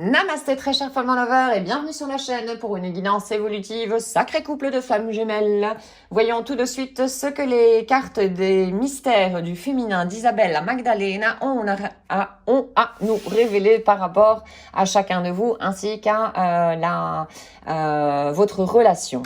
Namasté très chers femmes lovers et bienvenue sur la chaîne pour une guidance évolutive sacré couple de flammes jumelles. Voyons tout de suite ce que les cartes des mystères du féminin d'Isabelle à Magdalena ont à nous révéler par rapport à chacun de vous ainsi qu'à votre relation.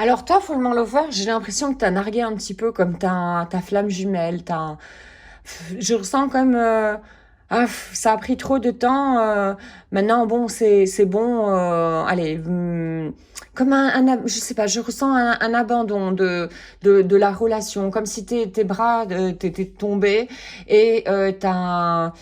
Alors toi, Follement Lover, j'ai l'impression que t'as nargué un petit peu comme ta flamme jumelle. Je ressens comme ça a pris trop de temps. Maintenant, bon, c'est bon. Allez, comme je sais pas, je ressens un abandon de la relation, comme si tes bras t'étaient tombés et t'as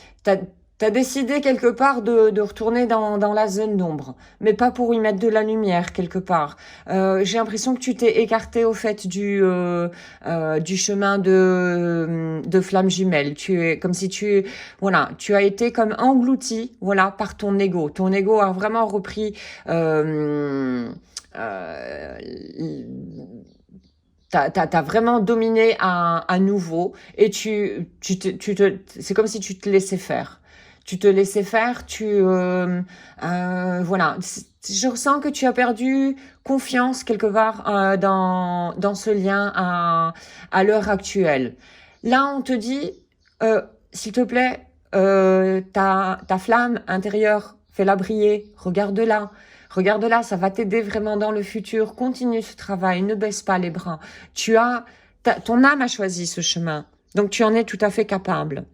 T'as décidé quelque part de retourner dans la zone d'ombre, mais pas pour y mettre de la lumière quelque part. J'ai l'impression que tu t'es écarté au fait du chemin de flamme jumelle. Tu es comme si voilà, tu as été comme englouti, voilà, par ton ego. Ton ego a vraiment repris. Euh, T'as vraiment dominé à nouveau et c'est comme si tu te laissais faire. Tu te laissais faire, voilà. Je ressens que tu as perdu confiance quelque part dans ce lien à l'heure actuelle. Là, on te dit, s'il te plaît, ta flamme intérieure, fais-la briller, regarde-la. Regarde-la, ça va t'aider vraiment dans le futur. Continue ce travail, ne baisse pas les bras. Ton âme a choisi ce chemin, donc tu en es tout à fait capable.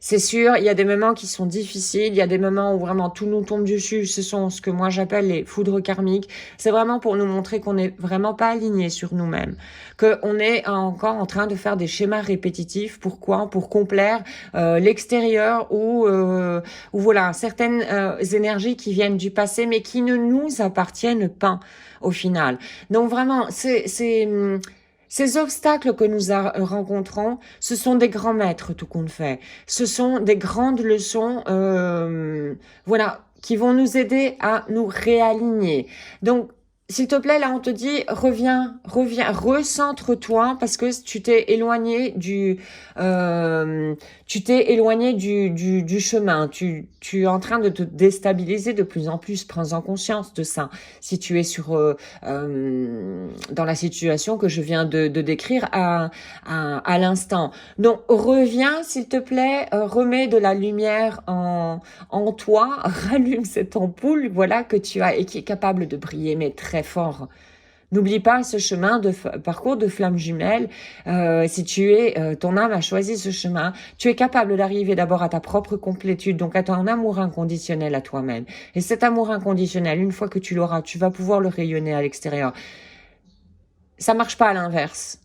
C'est sûr, il y a des moments qui sont difficiles, il y a des moments où vraiment tout nous tombe dessus, ce sont ce que moi j'appelle les foudres karmiques. C'est vraiment pour nous montrer qu'on n'est vraiment pas aligné sur nous-mêmes, qu'on est encore en train de faire des schémas répétitifs. Pourquoi? Pour complaire l'extérieur ou voilà, certaines énergies qui viennent du passé mais qui ne nous appartiennent pas au final. Donc vraiment, ces obstacles que nous rencontrons, ce sont des grands maîtres, tout compte fait. Ce sont des grandes leçons, voilà, qui vont nous aider à nous réaligner. Donc, s'il te plaît, là, on te dit, reviens, recentre-toi, parce que tu t'es éloigné du chemin. Tu es en train de te déstabiliser de plus en plus. Prends-en conscience de ça. Si tu es dans la situation que je viens de décrire à l'instant. Donc, reviens, s'il te plaît, remets de la lumière en toi, rallume cette ampoule, voilà, que tu as et qui est capable de briller, mais très fort. N'oublie pas ce chemin de parcours de flamme jumelle. Si ton âme a choisi ce chemin, tu es capable d'arriver d'abord à ta propre complétude, donc à ton amour inconditionnel à toi-même. Et cet amour inconditionnel, une fois que tu l'auras, tu vas pouvoir le rayonner à l'extérieur. Ça marche pas à l'inverse.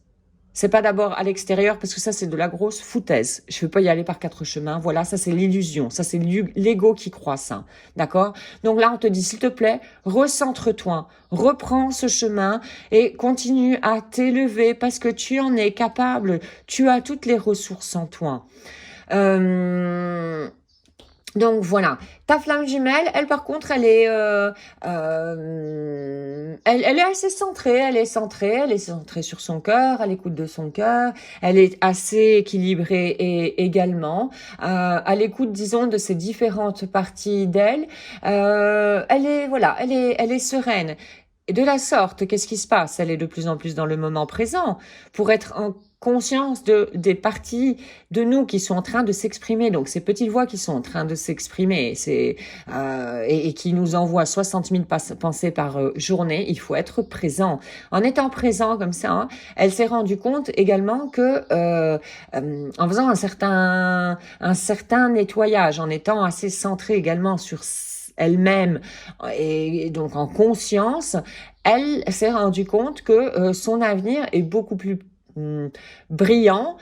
C'est pas d'abord à l'extérieur parce que ça c'est de la grosse foutaise. Je veux pas y aller par quatre chemins. Voilà, ça c'est l'illusion. Ça c'est l'ego qui croit ça. D'accord? Donc là on te dit s'il te plaît, recentre-toi, reprends ce chemin et continue à t'élever parce que tu en es capable. Tu as toutes les ressources en toi. Donc voilà, ta flamme jumelle, elle par contre, elle est assez centrée, elle est centrée sur son cœur, à l'écoute de son cœur, elle est assez équilibrée et également à l'écoute, disons, de ces différentes parties d'elle. Elle est sereine. Et de la sorte, qu'est-ce qui se passe? Elle est de plus en plus dans le moment présent pour être conscience des parties de nous qui sont en train de s'exprimer, donc ces petites voix qui sont en train de s'exprimer, et qui nous envoient 60 000 pensées par journée. Il faut être présent. En étant présent comme ça, hein, elle s'est rendue compte également que en faisant un certain nettoyage, en étant assez centrée également sur elle-même et donc en conscience, elle s'est rendue compte que son avenir est beaucoup plus brillant,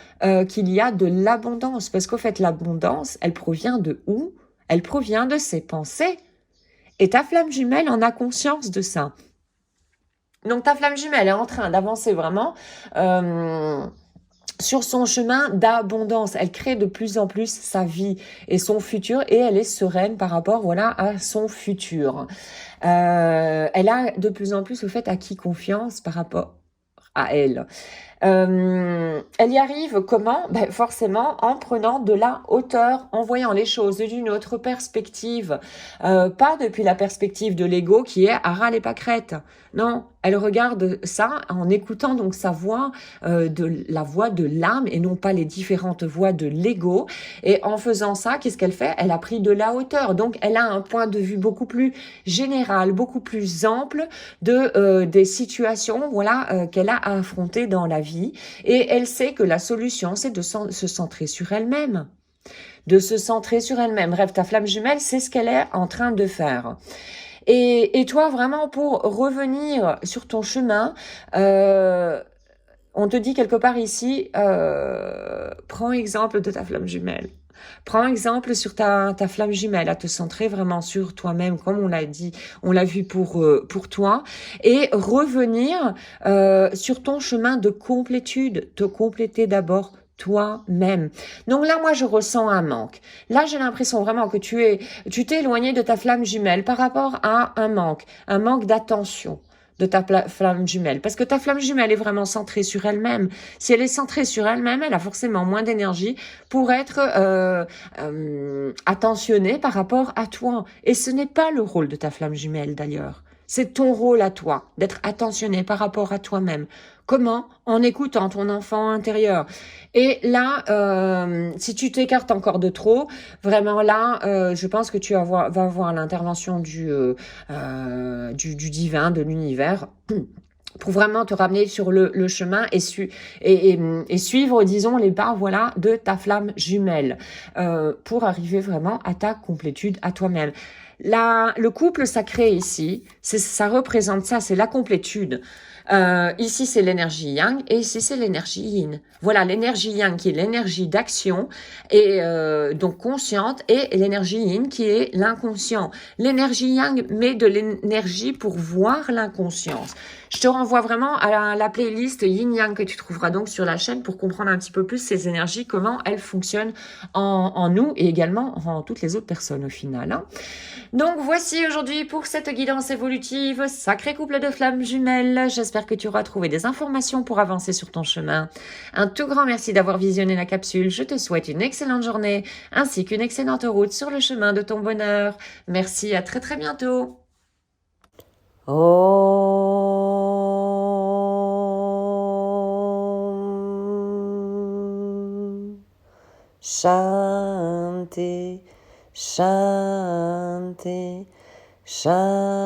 qu'il y a de l'abondance. Parce qu'au fait, l'abondance, elle provient de où? Elle provient de ses pensées. Et ta flamme jumelle en a conscience de ça. Donc ta flamme jumelle est en train d'avancer vraiment sur son chemin d'abondance. Elle crée de plus en plus sa vie et son futur, et elle est sereine par rapport, voilà, à son futur. Elle a de plus en plus au fait acquis confiance par rapport à elle. Elle y arrive comment? Ben forcément en prenant de la hauteur, en voyant les choses d'une autre perspective, pas depuis la perspective de l'ego qui est à ras les pâquerettes. Non, elle regarde ça en écoutant donc sa voix, de la voix de l'âme et non pas les différentes voix de l'ego. Et en faisant ça, qu'est-ce qu'elle fait? Elle a pris de la hauteur. Donc elle a un point de vue beaucoup plus général, beaucoup plus ample des situations, voilà, qu'elle a à affronter dans la vie. Et elle sait que la solution, c'est de se centrer sur elle-même. De se centrer sur elle-même. Bref, ta flamme jumelle, c'est ce qu'elle est en train de faire. Et toi, vraiment, pour revenir sur ton chemin, on te dit quelque part ici, prends exemple de ta flamme jumelle. Prends exemple sur ta flamme jumelle, à te centrer vraiment sur toi-même, comme on l'a dit, on l'a vu pour toi, et revenir sur ton chemin de complétude, te compléter d'abord toi-même. Donc là, moi, je ressens un manque. Là, j'ai l'impression vraiment que tu t'es éloigné de ta flamme jumelle par rapport à un manque d'attention de ta flamme jumelle. Parce que ta flamme jumelle est vraiment centrée sur elle-même. Si elle est centrée sur elle-même, elle a forcément moins d'énergie pour être attentionnée par rapport à toi. Et ce n'est pas le rôle de ta flamme jumelle d'ailleurs. C'est ton rôle à toi, d'être attentionné par rapport à toi-même. Comment? En écoutant ton enfant intérieur. Et là, si tu t'écartes encore de trop, vraiment là, je pense que tu vas avoir l'intervention du divin, de l'univers, pour vraiment te ramener sur le chemin et suivre, disons, les pas, voilà, de ta flamme jumelle, pour arriver vraiment à ta complétude, à toi-même. Le couple sacré ici, ça représente ça, c'est la complétude. Ici, c'est l'énergie yang et ici, c'est l'énergie yin. Voilà, l'énergie yang qui est l'énergie d'action et donc consciente, et l'énergie yin qui est l'inconscient. L'énergie yang met de l'énergie pour voir l'inconscience. Je te renvoie vraiment à la playlist Yin Yang que tu trouveras donc sur la chaîne pour comprendre un petit peu plus ces énergies, comment elles fonctionnent en nous et également en toutes les autres personnes au final. Hein. Donc voici aujourd'hui pour cette guidance évolutive, sacré couple de flammes jumelles. J'espère que tu auras trouvé des informations pour avancer sur ton chemin. Un tout grand merci d'avoir visionné la capsule. Je te souhaite une excellente journée ainsi qu'une excellente route sur le chemin de ton bonheur. Merci, à très très bientôt. Shanti, Shanti, Shanti.